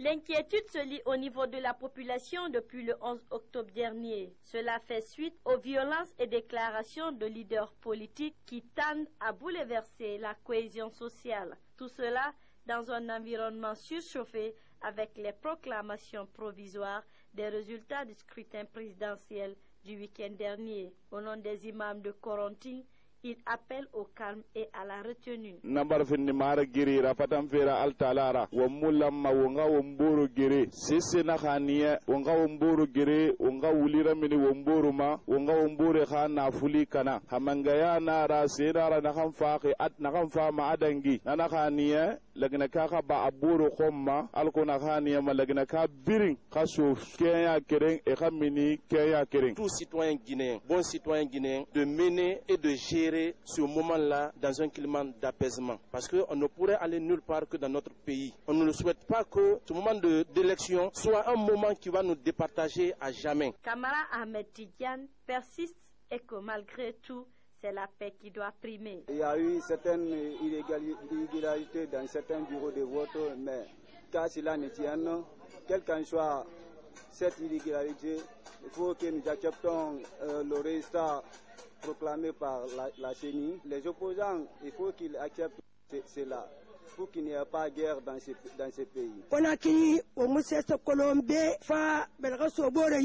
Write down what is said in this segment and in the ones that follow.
L'inquiétude se lit au niveau de la population depuis le 11 octobre dernier. Cela fait suite aux violences et déclarations de leaders politiques qui tendent à bouleverser la cohésion sociale. Tout cela dans un environnement surchauffé avec les proclamations provisoires des résultats du scrutin présidentiel du week-end dernier. Au nom des imams de Coronting, il appelle au calme et à la retenue. Nambar finni mara giri rafatam fera altalara wa mulamma wonga womboro gere sese na khaniya wonga womboro gere wonga wulira mini womboro ma wonga wombore khana fuli kana hamangaya na ra sedara na khamfaqi at na khamfa ma adangi na khaniya lagna ka ba aburo khomma alkona khaniya ma lagna ka birin khaso kenya keren e khamini kenya keren. Tout citoyen guinéen, bon citoyen guinéen, de mener et de gérer ce moment-là dans un climat d'apaisement. Parce qu'on ne pourrait aller nulle part que dans notre pays. On ne souhaite pas que ce moment d'élection soit un moment qui va nous départager à jamais. Kamara Ahmed Tidjane persiste et que malgré tout, c'est la paix qui doit primer. Il y a eu certaines irrégularités dans certains bureaux de vote, mais qu'à cela ne tienne, quelle qu'en soit cette irrégularité, il faut que nous acceptons le résultat proclamé par la CENI. Les opposants, il faut qu'ils acceptent cela pour qu'il n'y ait pas de guerre dans ces pays. Konakiri, au Moussessa Colombe, fa Belrasobore,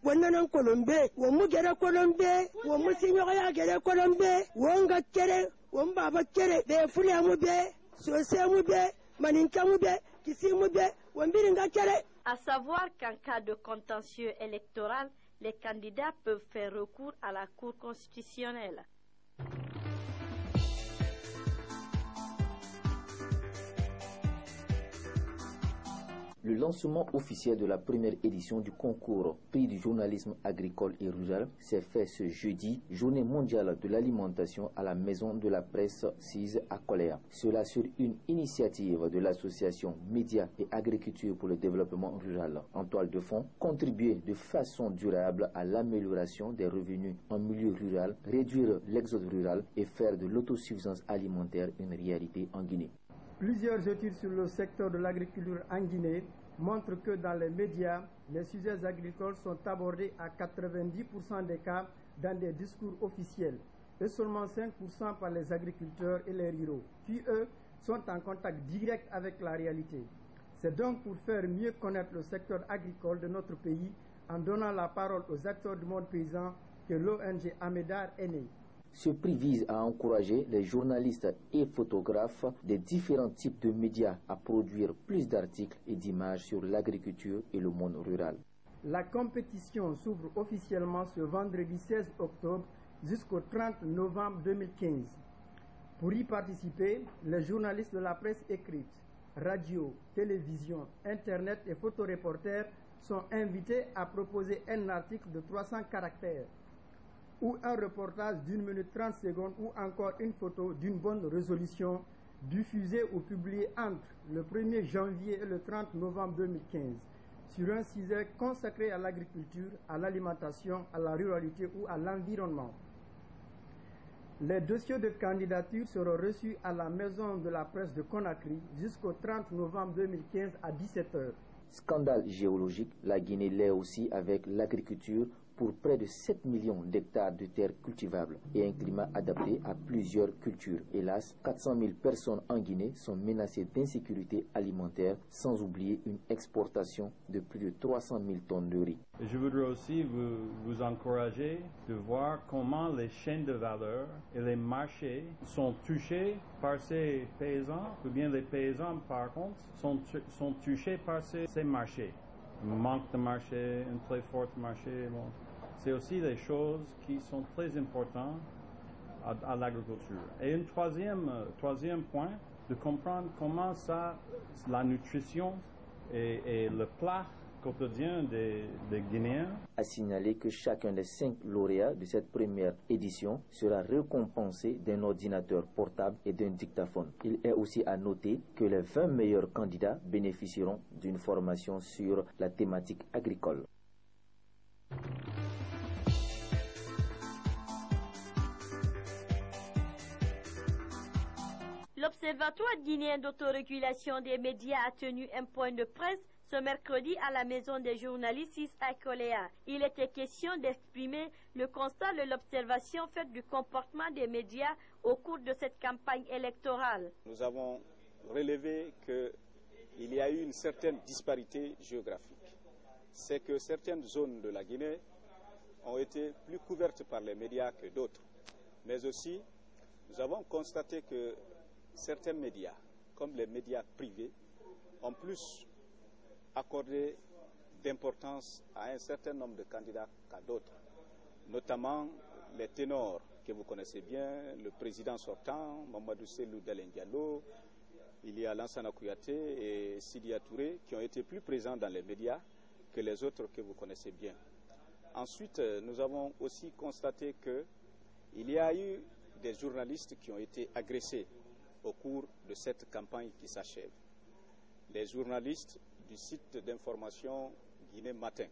Wonanan Colombe, au Mugera Colombe, au Moussignoria Gere Colombe, Wonga Kere, Wombaba Kere, de Fuliamube, Sosemube, Maninkamube, Kisimube, Wambiringa Kere. À savoir qu'en cas de contentieux électoral, les candidats peuvent faire recours à la Cour constitutionnelle. Le lancement officiel de la première édition du concours Prix du journalisme agricole et rural s'est fait ce jeudi, journée mondiale de l'alimentation à la Maison de la Presse 6 à Koléa. Cela sur une initiative de l'association Médias et Agriculture pour le développement rural. En toile de fond, contribuer de façon durable à l'amélioration des revenus en milieu rural, réduire l'exode rural et faire de l'autosuffisance alimentaire une réalité en Guinée. Plusieurs études sur le secteur de l'agriculture en Guinée montrent que dans les médias, les sujets agricoles sont abordés à 90% des cas dans des discours officiels et seulement 5% par les agriculteurs et les ruraux, qui eux sont en contact direct avec la réalité. C'est donc pour faire mieux connaître le secteur agricole de notre pays en donnant la parole aux acteurs du monde paysan que l'ONG Amédar est née. Ce prix vise à encourager les journalistes et photographes des différents types de médias à produire plus d'articles et d'images sur l'agriculture et le monde rural. La compétition s'ouvre officiellement ce vendredi 16 octobre jusqu'au 30 novembre 2015. Pour y participer, les journalistes de la presse écrite, radio, télévision, internet et photoreporters sont invités à proposer un article de 300 caractères. Ou un reportage d'1 minute 30 secondes ou encore une photo d'une bonne résolution diffusée ou publiée entre le 1er janvier et le 30 novembre 2015 sur un sujet consacré à l'agriculture, à l'alimentation, à la ruralité ou à l'environnement. Les dossiers de candidature seront reçus à la Maison de la Presse de Conakry jusqu'au 30 novembre 2015 à 17h. Scandale géologique, la Guinée l'est aussi avec l'agriculture pour près de 7 millions d'hectares de terres cultivables et un climat adapté à plusieurs cultures. Hélas, 400 000 personnes en Guinée sont menacées d'insécurité alimentaire, sans oublier une exportation de plus de 300 000 tonnes de riz. Je voudrais aussi vous encourager de voir comment les chaînes de valeur et les marchés sont touchés par ces paysans, ou bien les paysans par contre sont touchés par ces marchés. Un manque de marché, un très fort marché. Bon. C'est aussi des choses qui sont très importantes à l'agriculture. Et un troisième point, de comprendre comment la nutrition et le plat quotidien des Guinéens. A signaler que chacun des 5 lauréats de cette première édition sera récompensé d'un ordinateur portable et d'un dictaphone. Il est aussi à noter que les 20 meilleurs candidats bénéficieront d'une formation sur la thématique agricole. L'Observatoire guinéen d'autorégulation des médias a tenu un point de presse Ce mercredi, à la maison des journalistes à Koléa, il était question d'exprimer le constat de l'observation faite du comportement des médias au cours de cette campagne électorale. Nous avons relevé qu'il y a eu une certaine disparité géographique. C'est que certaines zones de la Guinée ont été plus couvertes par les médias que d'autres. Mais aussi, nous avons constaté que certains médias, comme les médias privés, ont plus accordé d'importance à un certain nombre de candidats qu'à d'autres, notamment les ténors que vous connaissez bien, le président sortant, Mamadou Cellou Dalein Diallo, il y a Lansana Kouyaté et Sidia Touré qui ont été plus présents dans les médias que les autres que vous connaissez bien. Ensuite, nous avons aussi constaté qu'il y a eu des journalistes qui ont été agressés au cours de cette campagne qui s'achève. Les journalistes du site d'information Guinée Matin.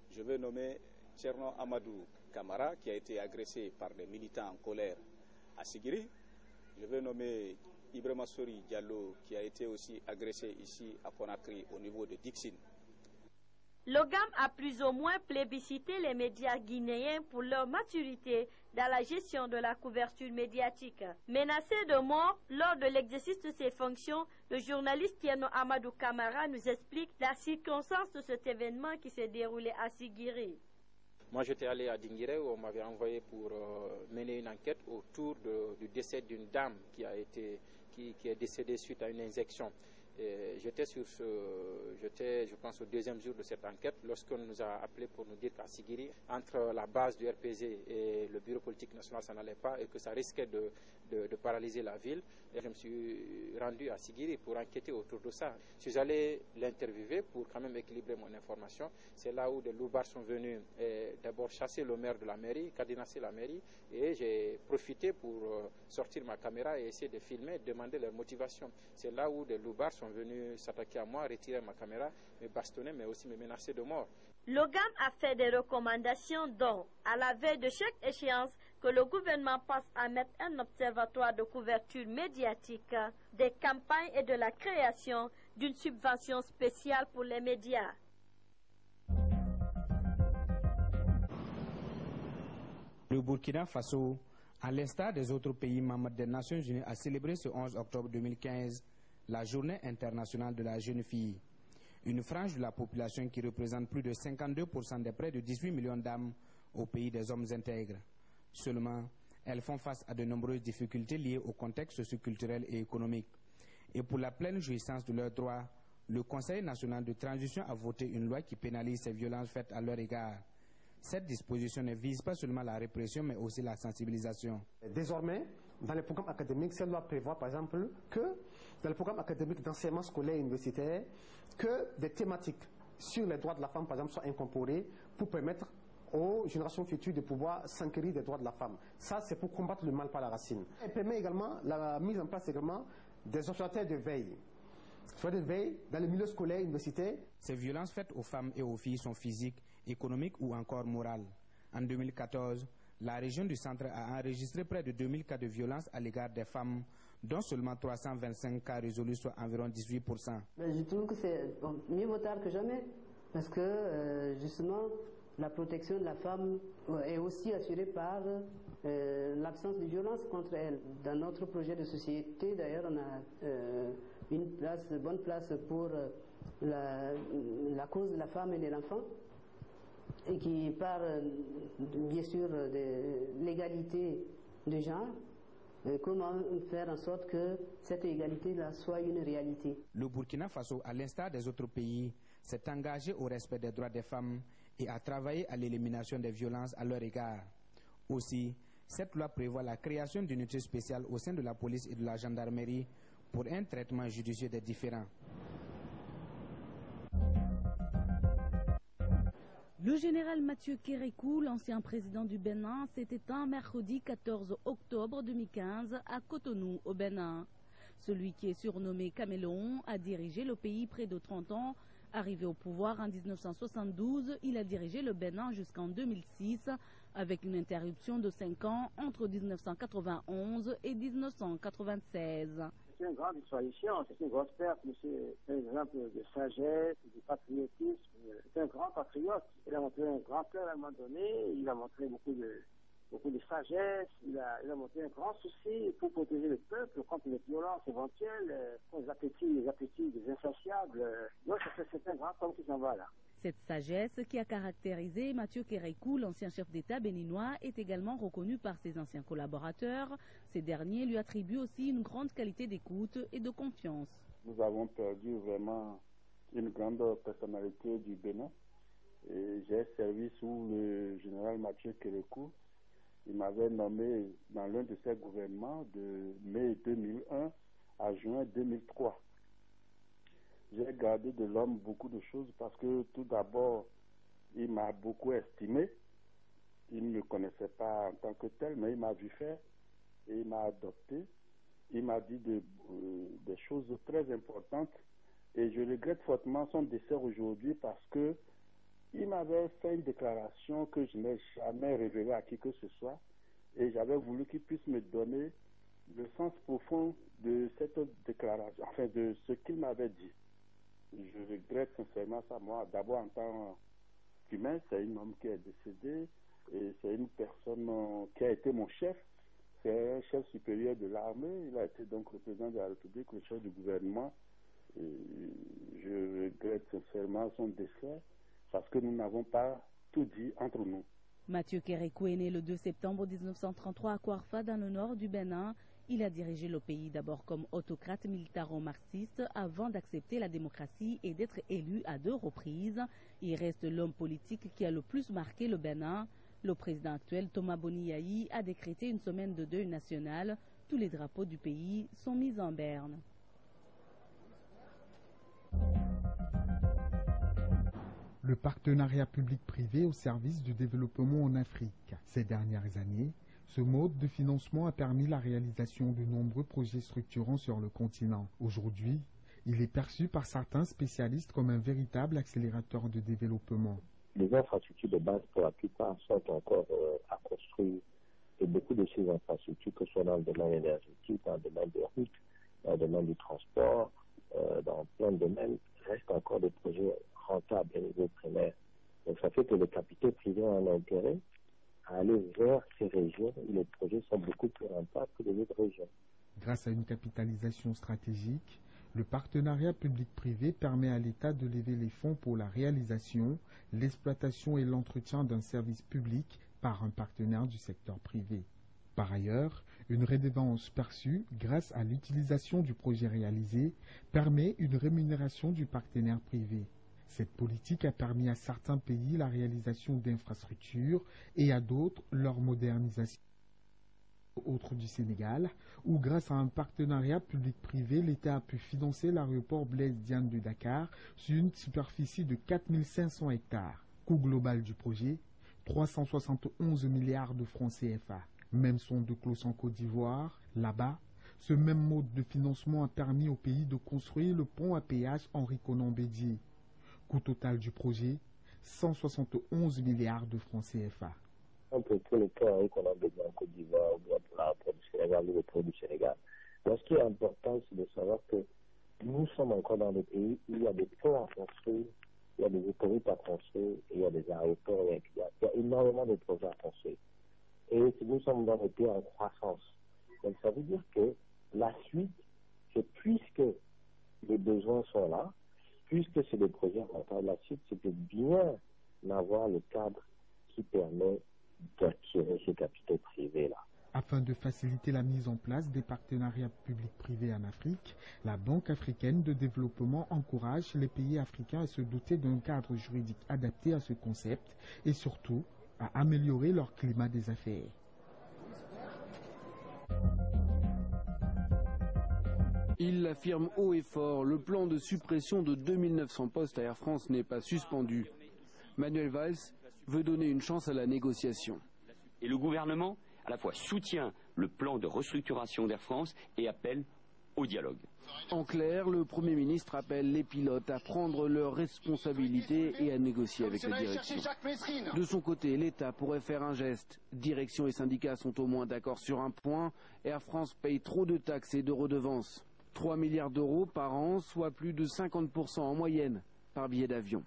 Je vais nommer Tcherno Amadou Kamara qui a été agressé par des militants en colère à Sigiri. Je vais nommer Ibrahima Sori Diallo qui a été aussi agressé ici à Conakry au niveau de Dixine. L'OGAM a plus ou moins plébiscité les médias guinéens pour leur maturité dans la gestion de la couverture médiatique. Menacé de mort lors de l'exercice de ses fonctions, le journaliste Tierno Amadou Kamara nous explique la circonstance de cet événement qui s'est déroulé à Sigiri. Moi, j'étais allé à Dinguiré où on m'avait envoyé pour mener une enquête autour du décès d'une dame qui est décédée suite à une injection. J'étais je pense, au deuxième jour de cette enquête lorsqu'on nous a appelé pour nous dire qu'à Sigiri, entre la base du RPG et le bureau politique national, ça n'allait pas et que ça risquait de paralyser la ville. Et je me suis rendu à Sigiri pour enquêter autour de ça. Je suis allé l'interviewer pour quand même équilibrer mon information. C'est là où des loupards sont venus d'abord chasser le maire de la mairie, cadenasser la mairie, et j'ai profité pour sortir ma caméra et essayer de filmer, demander leur motivation. C'est là où des loupards sont venus s'attaquer à moi, retirer ma caméra, me bastonner, mais aussi me menacer de mort. L'OGAM a fait des recommandations dont, à la veille de chaque échéance, que le gouvernement passe à mettre un observatoire de couverture médiatique, des campagnes et de la création d'une subvention spéciale pour les médias. Le Burkina Faso, à l'instar des autres pays membres des Nations Unies, a célébré ce 11 octobre 2015 la Journée internationale de la jeune fille. Une frange de la population qui représente plus de 52% des près de 18 millions d'âmes au pays des hommes intègres. Seulement, elles font face à de nombreuses difficultés liées au contexte socioculturel et économique. Et pour la pleine jouissance de leurs droits, le Conseil national de transition a voté une loi qui pénalise ces violences faites à leur égard. Cette disposition ne vise pas seulement la répression, mais aussi la sensibilisation. Désormais, dans les programmes académiques, cette loi prévoit par exemple que dans le programme académique d'enseignement scolaire et universitaire, que des thématiques sur les droits de la femme, par exemple, soient incorporées pour permettre aux générations futures de pouvoir s'enquérir des droits de la femme. Ça, c'est pour combattre le mal par la racine. Elle permet également la mise en place également des observateurs de veille. Soit de veille dans le milieu scolaire et universitaire. Ces violences faites aux femmes et aux filles sont physiques, économiques ou encore morales. En 2014, la région du centre a enregistré près de 2000 cas de violence à l'égard des femmes, dont seulement 325 cas résolus, soit environ 18%. Je trouve que c'est mieux vaut tard que jamais, parce que justement, la protection de la femme est aussi assurée par l'absence de violence contre elle. Dans notre projet de société, d'ailleurs, on a une bonne place pour la cause de la femme et de l'enfant, et qui parle bien sûr de l'égalité de genre. Comment faire en sorte que cette égalité-là soit une réalité. Le Burkina Faso, à l'instar des autres pays, s'est engagé au respect des droits des femmes et a travaillé à l'élimination des violences à leur égard. Aussi, cette loi prévoit la création d'unités spéciales au sein de la police et de la gendarmerie pour un traitement judicieux des différends. Le général Mathieu Kérékou, l'ancien président du Bénin, s'est éteint mercredi 14 octobre 2015 à Cotonou, au Bénin. Celui qui est surnommé Caméléon a dirigé le pays près de 30 ans. Arrivé au pouvoir en 1972, il a dirigé le Bénin jusqu'en 2006, avec une interruption de 5 ans entre 1991 et 1996. C'est une grande disparition, c'est une grosse perte, c'est un exemple de sagesse, de patriotisme. C'est un grand patriote. Il a montré un grand cœur à un moment donné, il a montré beaucoup de sagesse, il a montré un grand souci pour protéger le peuple contre les violences éventuelles, contre les appétits des insatiables. Donc c'est un grand homme qui s'en va là. Cette sagesse qui a caractérisé Mathieu Kérékou, l'ancien chef d'État béninois, est également reconnue par ses anciens collaborateurs. Ces derniers lui attribuent aussi une grande qualité d'écoute et de confiance. Nous avons perdu vraiment une grande personnalité du Bénin. J'ai servi sous le général Mathieu Kérékou. Il m'avait nommé dans l'un de ses gouvernements de mai 2001 à juin 2003. J'ai gardé de l'homme beaucoup de choses parce que tout d'abord, il m'a beaucoup estimé. Il ne me connaissait pas en tant que tel, mais il m'a vu faire et il m'a adopté. Il m'a dit des choses très importantes et je regrette fortement son décès aujourd'hui parce que il m'avait fait une déclaration que je n'ai jamais révélée à qui que ce soit et j'avais voulu qu'il puisse me donner le sens profond de cette déclaration, enfin de ce qu'il m'avait dit. Je regrette sincèrement ça. Moi, d'abord en tant qu'humain, c'est un homme qui est décédé et c'est une personne qui a été mon chef. C'est un chef supérieur de l'armée. Il a été donc le président de la République, le chef du gouvernement. Et je regrette sincèrement son décès parce que nous n'avons pas tout dit entre nous. Mathieu Kérékou est né le 2 septembre 1933 à Kouarfa, dans le nord du Bénin. Il a dirigé le pays d'abord comme autocrate militaro-marxiste avant d'accepter la démocratie et d'être élu à 2 reprises. Il reste l'homme politique qui a le plus marqué le Bénin. Le président actuel, Thomas Boni-Yayi, a décrété une semaine de deuil national. Tous les drapeaux du pays sont mis en berne. Le partenariat public-privé au service du développement en Afrique. Ces dernières années, ce mode de financement a permis la réalisation de nombreux projets structurants sur le continent. Aujourd'hui, il est perçu par certains spécialistes comme un véritable accélérateur de développement. Les infrastructures de base, pour la plupart, sont encore à construire. Et beaucoup de ces infrastructures, que ce soit dans le domaine énergétique, dans le domaine des routes, dans le domaine du transport, dans plein de domaines, restent encore des projets rentables au niveau primaire. Donc ça fait que les capitaux privés ont un intérêt à aller vers ces régions où les projets sont beaucoup plus rentables que les autres régions. Grâce à une capitalisation stratégique, le partenariat public-privé permet à l'État de lever les fonds pour la réalisation, l'exploitation et l'entretien d'un service public par un partenaire du secteur privé. Par ailleurs, une redevance perçue grâce à l'utilisation du projet réalisé permet une rémunération du partenaire privé. Cette politique a permis à certains pays la réalisation d'infrastructures et à d'autres leur modernisation. Autre du Sénégal, où grâce à un partenariat public-privé, l'État a pu financer l'aéroport Blaise Diagne de Dakar sur une superficie de 4500 hectares. Coût global du projet, 371 milliards de francs CFA. Même son de cloche en Côte d'Ivoire, là-bas, ce même mode de financement a permis au pays de construire le pont à péage Henri Konan Bédié. Coût total du projet, 171 milliards de francs CFA. On peut pour le pont Henri Konan Bédié en Côte d'Ivoire ou bien pour l'aéroport du Sénégal ou le pont du Sénégal. Donc ce qui est important, c'est de savoir que nous sommes encore dans des pays où il y a des ponts à construire, il y a des autoroutes à construire, et il y a des aéroports, il y a énormément de projets à construire. Et nous sommes dans des pays en croissance. Donc ça veut dire que la suite, c'est puisque les besoins sont là, puisque c'est des projets rentables, la suite, c'est de bien avoir le cadre qui permet d'attirer ces capitaux privés-là. Afin de faciliter la mise en place des partenariats publics-privés en Afrique, la Banque africaine de développement encourage les pays africains à se doter d'un cadre juridique adapté à ce concept et surtout à améliorer leur climat des affaires. Il l'affirme haut et fort, le plan de suppression de 2900 postes à Air France n'est pas suspendu. Manuel Valls veut donner une chance à la négociation. Et le gouvernement, à la fois, soutient le plan de restructuration d'Air France et appelle au dialogue. En clair, le Premier ministre appelle les pilotes à prendre leurs responsabilités et à négocier avec la direction. De son côté, l'État pourrait faire un geste. Direction et syndicats sont au moins d'accord sur un point. Air France paye trop de taxes et de redevances. 3 milliards d'euros par an, soit plus de 50% en moyenne par billet d'avion.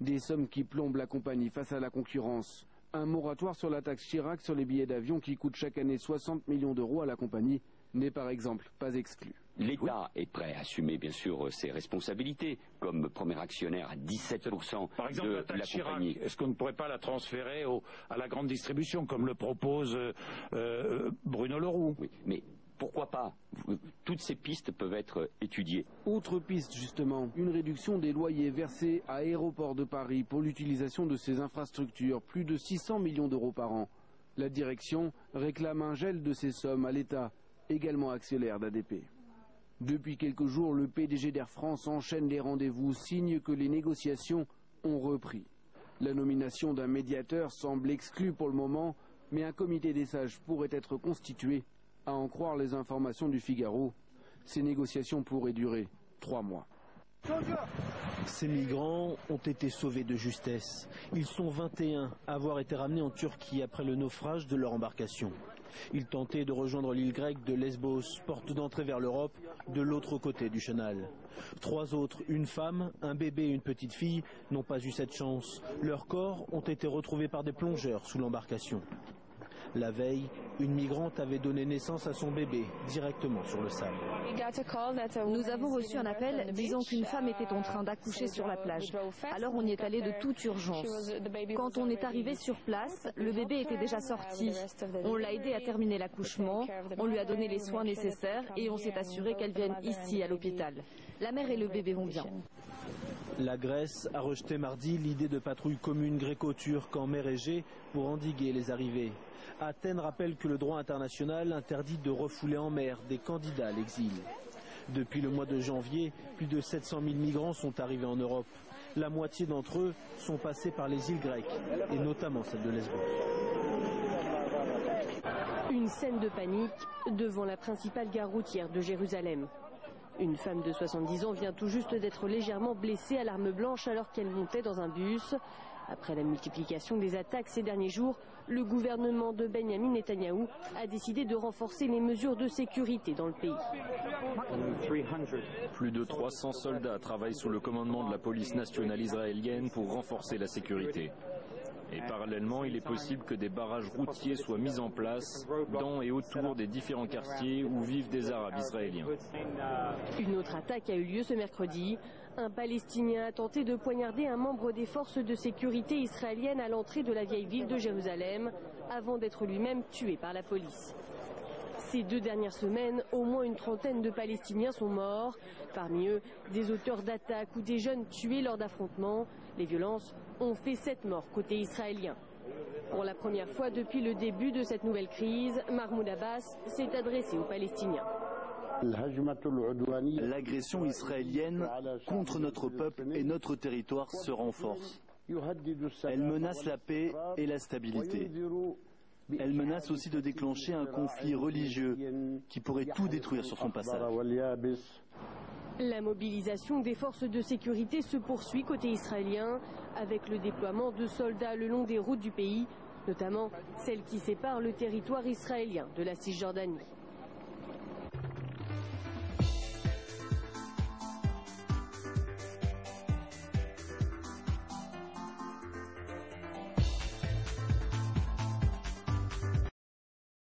Des sommes qui plombent la compagnie face à la concurrence. Un moratoire sur la taxe Chirac sur les billets d'avion qui coûte chaque année 60 millions d'euros à la compagnie n'est par exemple pas exclu. L'État est prêt à assumer bien sûr ses responsabilités comme premier actionnaire à 17% par exemple, de la taxe la compagnie. Chirac, est-ce qu'on ne pourrait pas la transférer à la grande distribution comme le propose Bruno Leroux? Oui, mais pourquoi pas? Toutes ces pistes peuvent être étudiées. Autre piste justement, une réduction des loyers versés à Aéroports de Paris pour l'utilisation de ces infrastructures, plus de 600 millions d'euros par an. La direction réclame un gel de ces sommes à l'État, également actionnaire d'ADP. Depuis quelques jours, le PDG d'Air France enchaîne les rendez-vous, signe que les négociations ont repris. La nomination d'un médiateur semble exclue pour le moment, mais un comité des sages pourrait être constitué. À en croire les informations du Figaro, ces négociations pourraient durer 3 mois. Ces migrants ont été sauvés de justesse. Ils sont 21 à avoir été ramenés en Turquie après le naufrage de leur embarcation. Ils tentaient de rejoindre l'île grecque de Lesbos, porte d'entrée vers l'Europe, de l'autre côté du chenal. 3 autres, une femme, un bébé et une petite fille, n'ont pas eu cette chance. Leurs corps ont été retrouvés par des plongeurs sous l'embarcation. La veille, une migrante avait donné naissance à son bébé directement sur le sable. Nous avons reçu un appel disant qu'une femme était en train d'accoucher sur la plage. Alors on y est allé de toute urgence. Quand on est arrivé sur place, le bébé était déjà sorti. On l'a aidé à terminer l'accouchement, on lui a donné les soins nécessaires et on s'est assuré qu'elle vienne ici à l'hôpital. La mère et le bébé vont bien. La Grèce a rejeté mardi l'idée de patrouille commune gréco-turque en mer Égée pour endiguer les arrivées. Athènes rappelle que le droit international interdit de refouler en mer des candidats à l'exil. Depuis le mois de janvier, plus de 700 000 migrants sont arrivés en Europe. La moitié d'entre eux sont passés par les îles grecques, et notamment celle de Lesbos. Une scène de panique devant la principale gare routière de Jérusalem. Une femme de 70 ans vient tout juste d'être légèrement blessée à l'arme blanche alors qu'elle montait dans un bus. Après la multiplication des attaques ces derniers jours, le gouvernement de Benyamin Netanyahou a décidé de renforcer les mesures de sécurité dans le pays. Plus de 300 soldats travaillent sous le commandement de la police nationale israélienne pour renforcer la sécurité. Et parallèlement, il est possible que des barrages routiers soient mis en place dans et autour des différents quartiers où vivent des Arabes israéliens. Une autre attaque a eu lieu ce mercredi. Un Palestinien a tenté de poignarder un membre des forces de sécurité israéliennes à l'entrée de la vieille ville de Jérusalem, avant d'être lui-même tué par la police. Ces 2 dernières semaines, au moins une trentaine de Palestiniens sont morts. Parmi eux, des auteurs d'attaques ou des jeunes tués lors d'affrontements. Les violences ont fait 7 morts côté israélien. Pour la première fois depuis le début de cette nouvelle crise, Mahmoud Abbas s'est adressé aux Palestiniens. L'agression israélienne contre notre peuple et notre territoire se renforce. Elle menace la paix et la stabilité. Elle menace aussi de déclencher un conflit religieux qui pourrait tout détruire sur son passage. La mobilisation des forces de sécurité se poursuit côté israélien, avec le déploiement de soldats le long des routes du pays, notamment celles qui séparent le territoire israélien de la Cisjordanie.